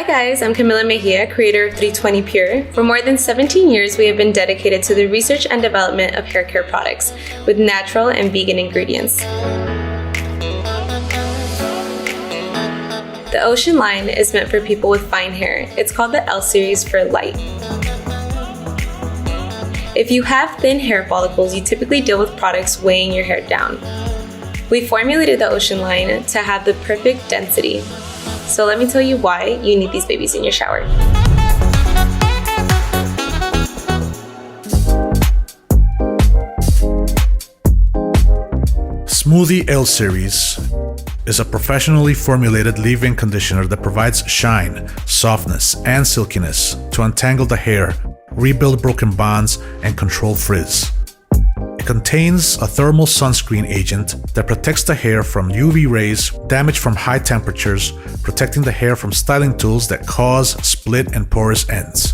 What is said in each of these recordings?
guys, I'm Camila Mejia, creator of 320 Pure. For more than 17 years, we have been dedicated to the research and development of hair care products with natural and vegan ingredients. The Ocean line is meant for people with fine hair. It's called the L series for light. If you have thin hair follicles, you typically deal with products weighing your hair down. We formulated the Ocean line to have the perfect density. So let me tell you why you need these babies in your shower. Smoothie L Series is a professionally formulated leave-in conditioner that provides shine, softness, and silkiness to untangle the hair, rebuild broken bonds, and control frizz. It contains a thermal sunscreen agent that protects the hair from UV rays, damage from high temperatures, protecting the hair from styling tools that cause split and porous ends.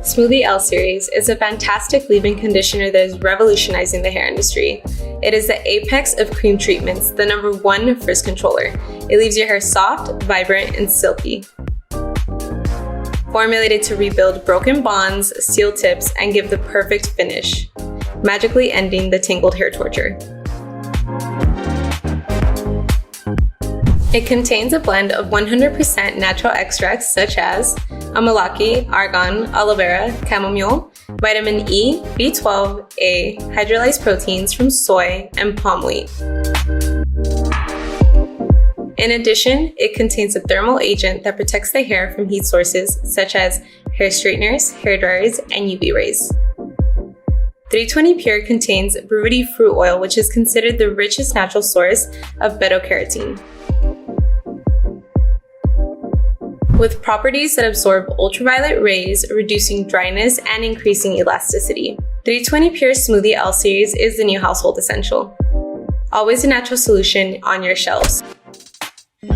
Smoothie L Series is a fantastic leave-in conditioner that is revolutionizing the hair industry. It is the apex of cream treatments, the #1 frizz controller. It leaves your hair soft, vibrant, and silky. Formulated to rebuild broken bonds, seal tips, and give the perfect finish, magically ending the tangled hair torture. It contains a blend of 100% natural extracts such as amalaki, argan, aloe vera, chamomile, vitamin E, B12, A, hydrolyzed proteins from soy, and palm wheat. In addition, it contains a thermal agent that protects the hair from heat sources such as hair straighteners, hair dryers, and UV rays. 320 Pure contains Buriti fruit oil, which is considered the richest natural source of beta-carotene, with properties that absorb ultraviolet rays, reducing dryness and increasing elasticity. 320 Pure Smoothie L Series is the new household essential. Always a natural solution on your shelves.